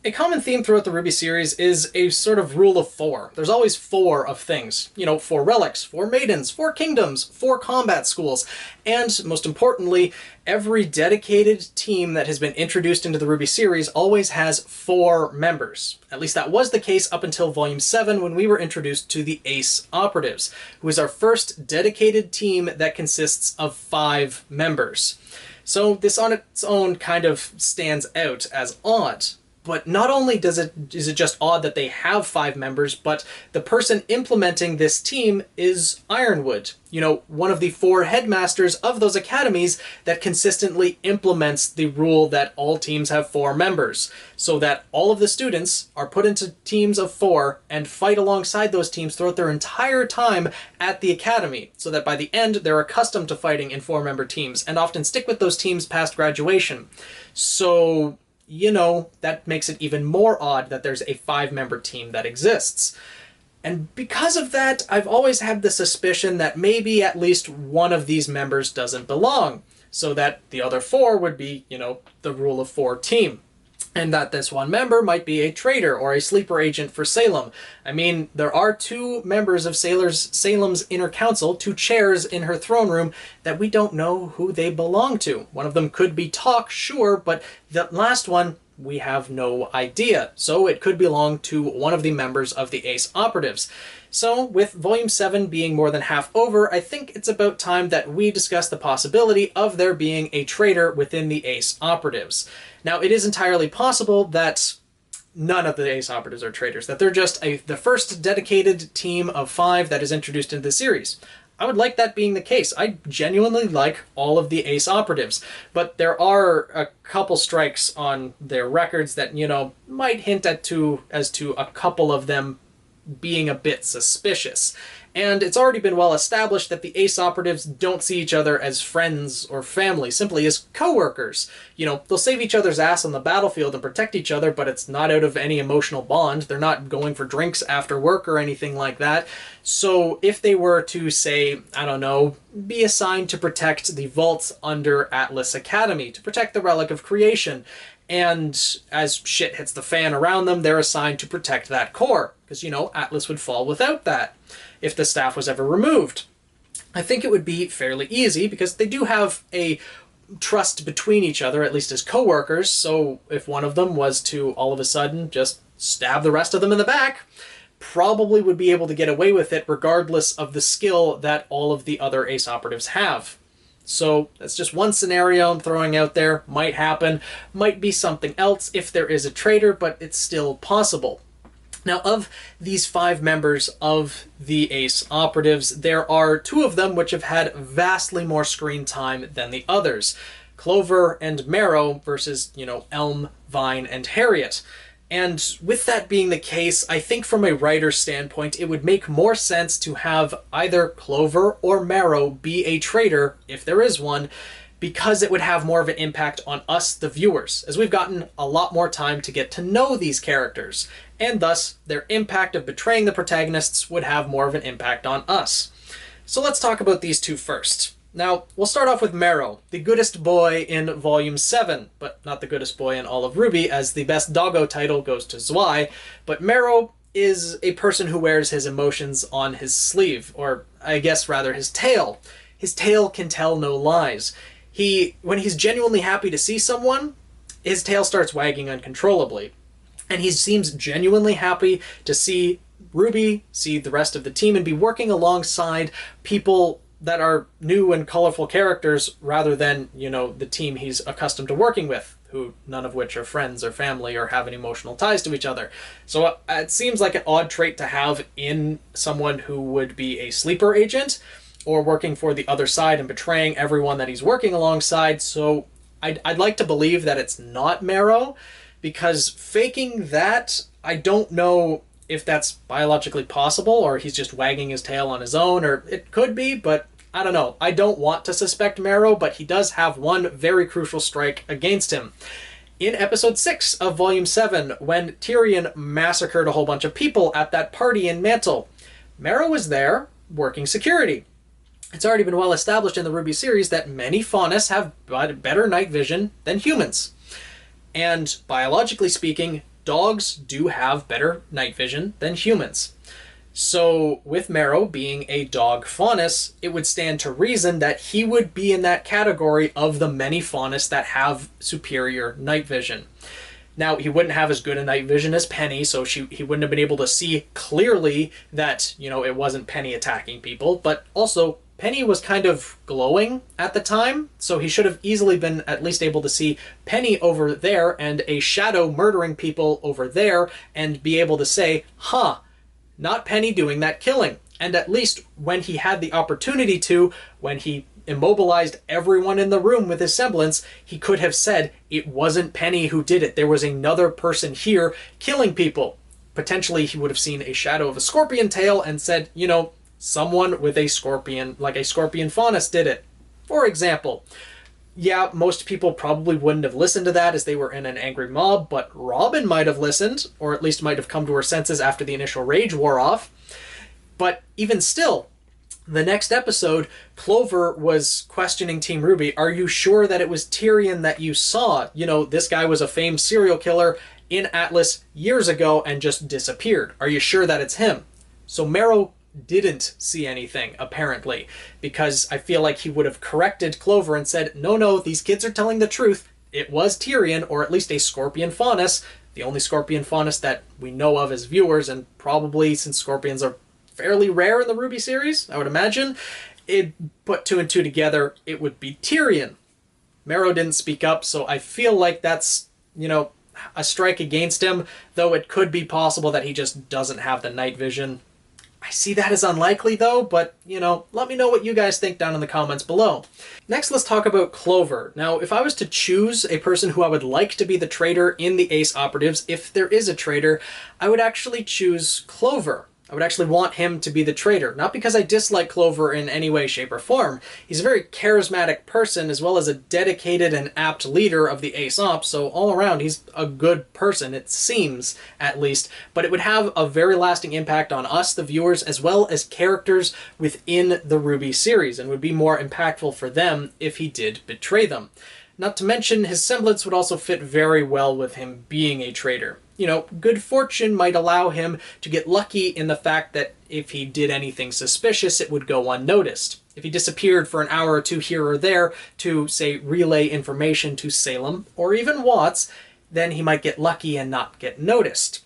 A common theme throughout the RWBY series is a sort of rule of four. There's always four of things. You know, 4 relics, 4 maidens, 4 kingdoms, 4 combat schools, and most importantly, every dedicated team that has been introduced into the RWBY series always has 4 members. At least that was the case up until Volume 7 when we were introduced to the Ace Operatives, who is our first dedicated team that consists of 5 members. So this on its own kind of stands out as odd. But not only is it just odd that they have 5 members, but the person implementing this team is Ironwood. You know, one of the 4 headmasters of those academies that consistently implements the rule that all teams have 4 members, so that all of the students are put into teams of 4 and fight alongside those teams throughout their entire time at the academy, so that by the end they're accustomed to fighting in 4-member teams and often stick with those teams past graduation. So, you know, that makes it even more odd that there's a 5-member team that exists. And because of that, I've always had the suspicion that maybe at least one of these members doesn't belong, so that the other 4 would be, you know, the rule of 4 team. And that this one member might be a traitor or a sleeper agent for Salem. I mean, there are 2 members of Salem's inner council, 2 chairs in her throne room, that we don't know who they belong to. One of them could be Talk, sure, but the last one, we have no idea. So it could belong to one of the members of the Ace Operatives. So, with Volume 7 being more than half over, I think it's about time that we discuss the possibility of there being a traitor within the Ace Operatives. Now, it is entirely possible that none of the Ace Operatives are traitors, that they're just the first dedicated team of 5 that is introduced into the series. I would like that being the case. I genuinely like all of the Ace Operatives, but there are a couple strikes on their records that, you know, might hint as to a couple of them being a bit suspicious. And it's already been well established that the Ace Operatives don't see each other as friends or family, simply as co-workers. You know, they'll save each other's ass on the battlefield and protect each other, but it's not out of any emotional bond. They're not going for drinks after work or anything like that. So if they were to, say, I don't know, be assigned to protect the vaults under Atlas Academy, to protect the Relic of Creation, and as shit hits the fan around them, they're assigned to protect that core, because, you know, Atlas would fall without that if the staff was ever removed. I think it would be fairly easy, because they do have a trust between each other, at least as co-workers, so if one of them was to all of a sudden just stab the rest of them in the back, probably would be able to get away with it regardless of the skill that all of the other Ace Operatives have. So that's just one scenario I'm throwing out there. Might happen, might be something else if there is a traitor, but it's still possible. Now, of these 5 members of the Ace Operatives, there are 2 of them which have had vastly more screen time than the others. Clover and Marrow versus, you know, Elm, Vine, and Harriet. And with that being the case, I think from a writer's standpoint, it would make more sense to have either Clover or Marrow be a traitor, if there is one, because it would have more of an impact on us, the viewers, as we've gotten a lot more time to get to know these characters, and thus their impact of betraying the protagonists would have more of an impact on us. So let's talk about these 2 first. Now, we'll start off with Marrow, the goodest boy in Volume 7, but not the goodest boy in all of RWBY, as the best doggo title goes to Zwei, but Marrow is a person who wears his emotions on his sleeve, or I guess rather his tail. His tail can tell no lies. When he's genuinely happy to see someone, his tail starts wagging uncontrollably. And he seems genuinely happy to see RWBY, see the rest of the team, and be working alongside people that are new and colorful characters rather than, you know, the team he's accustomed to working with, who none of which are friends or family or have any emotional ties to each other. So it seems like an odd trait to have in someone who would be a sleeper agent or working for the other side and betraying everyone that he's working alongside. So I'd like to believe that it's not Marrow, because faking that, I don't know if that's biologically possible, or he's just wagging his tail on his own, or it could be, but I don't know. I don't want to suspect Marrow, but he does have one very crucial strike against him. In Episode 6 of Volume 7, when Tyrion massacred a whole bunch of people at that party in Mantle, Marrow was there working security. It's already been well established in the RWBY series that many Faunus have better night vision than humans. And biologically speaking, dogs do have better night vision than humans. So with Marrow being a dog faunus, it would stand to reason that he would be in that category of the many faunus that have superior night vision. Now, he wouldn't have as good a night vision as Penny, so he wouldn't have been able to see clearly that, it wasn't Penny attacking people, but also Penny was kind of glowing at the time, so he should have easily been at least able to see Penny over there and a shadow murdering people over there and be able to say, huh, not Penny doing that killing. And at least when he had the opportunity to, when he immobilized everyone in the room with his semblance, he could have said it wasn't Penny who did it. There was another person here killing people. Potentially he would have seen a shadow of a scorpion tail and said, someone with a scorpion, like a scorpion faunus did it, for example. Yeah, most people probably wouldn't have listened to that as they were in an angry mob, but Robin might have listened, or at least might have come to her senses after the initial rage wore off. But even still, the next episode, Clover was questioning Team RWBY, are you sure that it was Tyrion that you saw? This guy was a famed serial killer in Atlas years ago and just disappeared. Are you sure that it's him? So Marrow didn't see anything, apparently, because I feel like he would have corrected Clover and said, no, these kids are telling the truth. It was Tyrion, or at least a scorpion faunus, the only scorpion faunus that we know of as viewers, and probably, since scorpions are fairly rare in the RWBY series, I would imagine, it put two and two together, it would be Tyrion. Marrow didn't speak up, so I feel like that's, a strike against him, though it could be possible that he just doesn't have the night vision. I see that as unlikely though, but, let me know what you guys think down in the comments below. Next, let's talk about Clover. Now, if I was to choose a person who I would like to be the traitor in the Ace Operatives, if there is a traitor, I would actually choose Clover. I would actually want him to be the traitor. Not because I dislike Clover in any way, shape, or form. He's a very charismatic person, as well as a dedicated and apt leader of the Ace Ops, so all around he's a good person, it seems, at least. But it would have a very lasting impact on us, the viewers, as well as characters within the RWBY series, and would be more impactful for them if he did betray them. Not to mention, his semblance would also fit very well with him being a traitor. Good fortune might allow him to get lucky in the fact that if he did anything suspicious, it would go unnoticed. If he disappeared for an hour or two here or there to, say, relay information to Salem, or even Watts, then he might get lucky and not get noticed.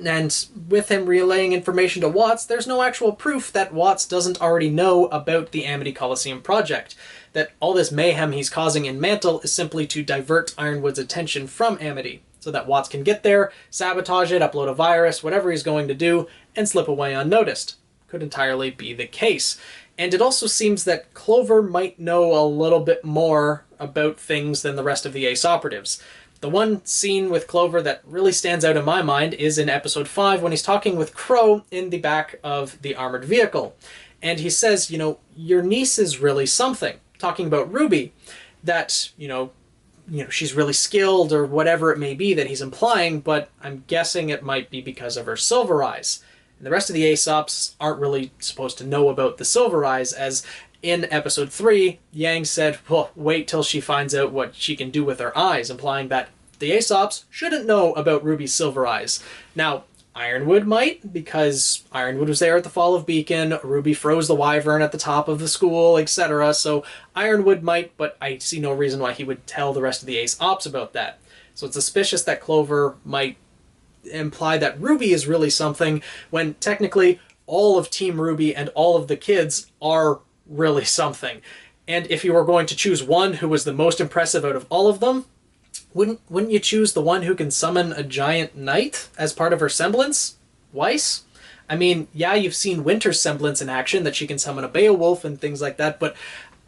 And with him relaying information to Watts, there's no actual proof that Watts doesn't already know about the Amity Coliseum project. That all this mayhem he's causing in Mantle is simply to divert Ironwood's attention from Amity, so that Watts can get there, sabotage it, upload a virus, whatever he's going to do, and slip away unnoticed. Could entirely be the case. And it also seems that Clover might know a little bit more about things than the rest of the Ace Operatives. The one scene with Clover that really stands out in my mind is in episode 5 when he's talking with Crow in the back of the armored vehicle. And he says, your niece is really something. Talking about RWBY, that, she's really skilled or whatever it may be that he's implying, but I'm guessing it might be because of her silver eyes. And the rest of the Ace Ops aren't really supposed to know about the silver eyes, as in episode 3, Yang said, well, wait till she finds out what she can do with her eyes, implying that the Ace Ops shouldn't know about RWBY's silver eyes. Now, Ironwood might, because Ironwood was there at the fall of Beacon, RWBY froze the Wyvern at the top of the school, etc. So Ironwood might, but I see no reason why he would tell the rest of the Ace Ops about that. So it's suspicious that Clover might imply that RWBY is really something, when technically all of Team RWBY and all of the kids are really something. And if you were going to choose one who was the most impressive out of all of them, wouldn't you choose the one who can summon a giant knight as part of her semblance? Weiss? I mean, yeah, you've seen Winter's semblance in action, that she can summon a Beowulf and things like that, but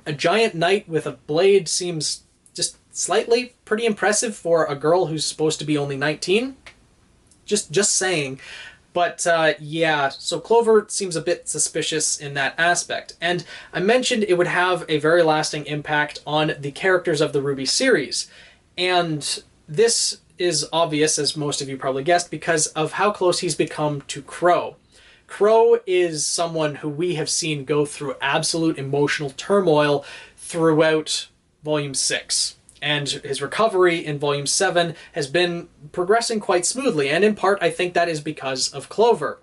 a giant knight with a blade seems just slightly pretty impressive for a girl who's supposed to be only 19. Just saying. But yeah, so Clover seems a bit suspicious in that aspect. And I mentioned it would have a very lasting impact on the characters of the RWBY series. And this is obvious, as most of you probably guessed, because of how close he's become to Crow. Crow is someone who we have seen go through absolute emotional turmoil throughout Volume 6. And his recovery in Volume 7 has been progressing quite smoothly, and in part I think that is because of Clover.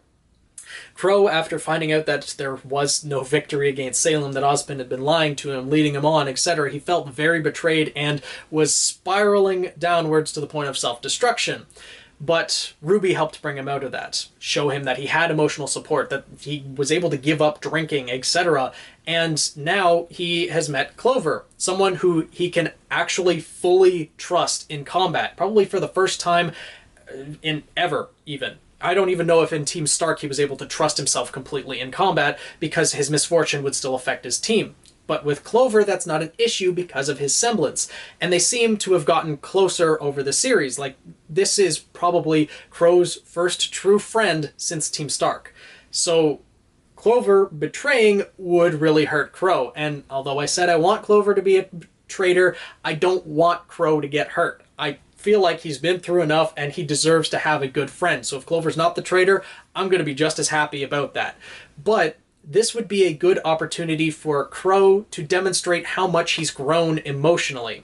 Crow, after finding out that there was no victory against Salem, that Ozpin had been lying to him, leading him on, etc., he felt very betrayed and was spiraling downwards to the point of self-destruction. But RWBY helped bring him out of that, show him that he had emotional support, that he was able to give up drinking, etc. And now he has met Clover, someone who he can actually fully trust in combat, probably for the first time in ever, even. I don't even know if in Team Stark he was able to trust himself completely in combat, because his misfortune would still affect his team. But with Clover, that's not an issue because of his semblance. And they seem to have gotten closer over the series. Like, this is probably Crow's first true friend since Team Stark. So Clover betraying would really hurt Crow. And although I said I want Clover to be a traitor, I don't want Crow to get hurt. I feel like he's been through enough and he deserves to have a good friend. So if Clover's not the traitor, I'm going to be just as happy about that. But this would be a good opportunity for Crow to demonstrate how much he's grown emotionally.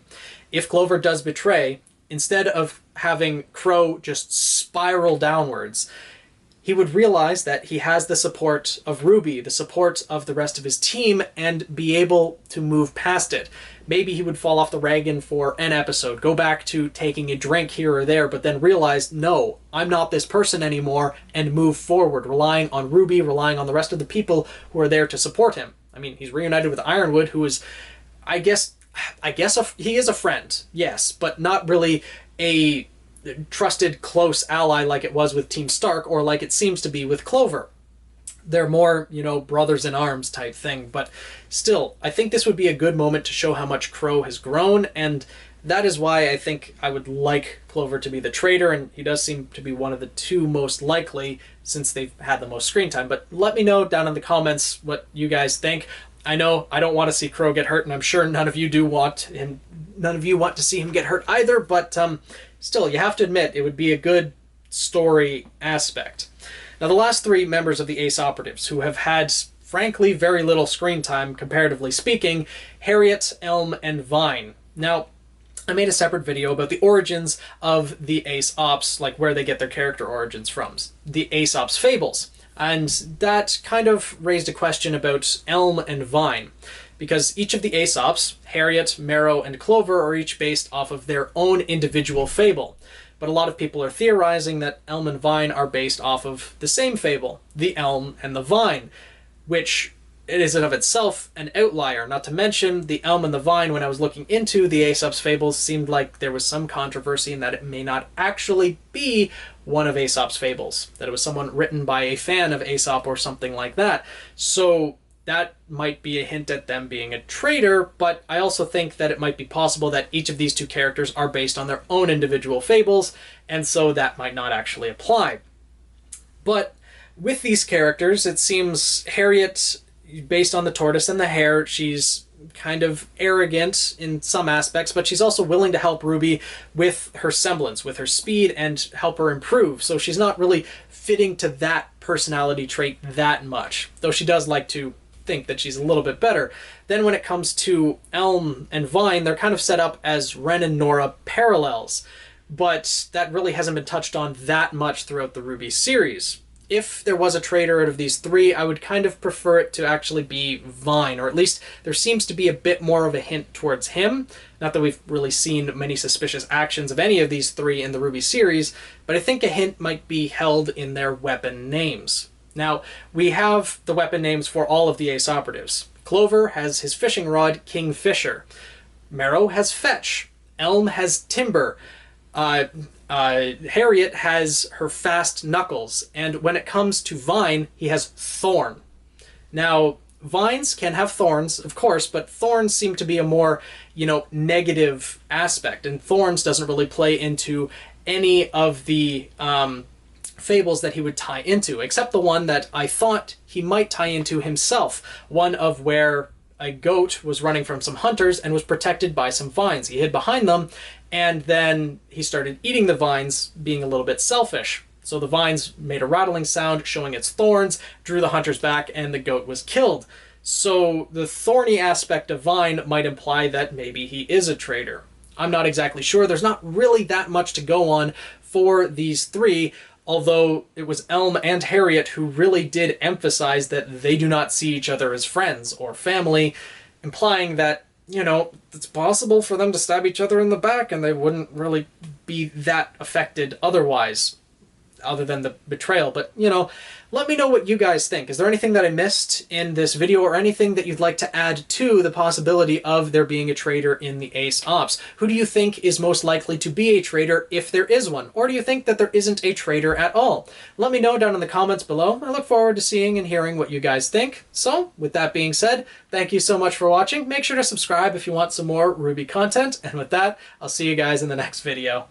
If Clover does betray, instead of having Crow just spiral downwards, he would realize that he has the support of RWBY, the support of the rest of his team, and be able to move past it. Maybe he would fall off the wagon for an episode, go back to taking a drink here or there, but then realize, no, I'm not this person anymore, and move forward, relying on RWBY, relying on the rest of the people who are there to support him. I mean, he's reunited with Ironwood, who is, I guess he is a friend, yes, but not really a trusted, close ally like it was with Team Stark, or like it seems to be with Clover. They're more, brothers in arms type thing, but still, I think this would be a good moment to show how much Crow has grown, and that is why I think I would like Clover to be the traitor, and he does seem to be one of the two most likely since they've had the most screen time. But let me know down in the comments what you guys think. I know I don't want to see Crow get hurt, and I'm sure none of you do want him. None of you want to see him get hurt either, but still, you have to admit, it would be a good story aspect. Now, the last three members of the Ace Operatives, who have had, frankly, very little screen time, comparatively speaking, Harriet, Elm, and Vine. Now, I made a separate video about the origins of the Ace Ops, like where they get their character origins from, the Ace Ops fables. And that kind of raised a question about Elm and Vine, because each of the Ace Ops, Harriet, Marrow, and Clover, are each based off of their own individual fable. But a lot of people are theorizing that Elm and Vine are based off of the same fable, the Elm and the Vine, which it is in of itself an outlier. Not to mention, the Elm and the Vine, when I was looking into the Aesop's fables, seemed like there was some controversy in that it may not actually be one of Aesop's fables, that it was someone written by a fan of Aesop or something like that. So that might be a hint at them being a traitor, but I also think that it might be possible that each of these two characters are based on their own individual fables, and so that might not actually apply. But with these characters, it seems Harriet, based on the tortoise and the hare, she's kind of arrogant in some aspects, but she's also willing to help RWBY with her semblance, with her speed, and help her improve. So she's not really fitting to that personality trait that much, though she does like to think that she's a little bit better. Then when it comes to Elm and Vine, they're kind of set up as Ren and Nora parallels, but that really hasn't been touched on that much throughout the RWBY series. If there was a traitor out of these three, I would kind of prefer it to actually be Vine, or at least there seems to be a bit more of a hint towards him. Not that we've really seen many suspicious actions of any of these three in the RWBY series, but I think a hint might be held in their weapon names. Now, we have the weapon names for all of the Ace Operatives. Clover has his fishing rod, Kingfisher. Marrow has Fetch. Elm has Timber. Harriet has her fast Knuckles. And when it comes to Vine, he has Thorn. Now, vines can have thorns, of course, but thorns seem to be a more, negative aspect. And thorns doesn't really play into any of the fables that he would tie into, except the one that I thought he might tie into himself, one of where a goat was running from some hunters and was protected by some vines. He hid behind them, and then he started eating the vines, being a little bit selfish. So the vines made a rattling sound showing its thorns, drew the hunters back, and the goat was killed. So the thorny aspect of Vine might imply that maybe he is a traitor. I'm not exactly sure. There's not really that much to go on for these three, although it was Elm and Harriet who really did emphasize that they do not see each other as friends or family, implying that, you know, it's possible for them to stab each other in the back and they wouldn't really be that affected otherwise, other than the betrayal. But, you know, let me know what you guys think. Is there anything that I missed in this video or anything that you'd like to add to the possibility of there being a traitor in the Ace Ops? Who do you think is most likely to be a traitor if there is one? Or do you think that there isn't a traitor at all? Let me know down in the comments below. I look forward to seeing and hearing what you guys think. So, with that being said, thank you so much for watching. Make sure to subscribe if you want some more RWBY content. And with that, I'll see you guys in the next video.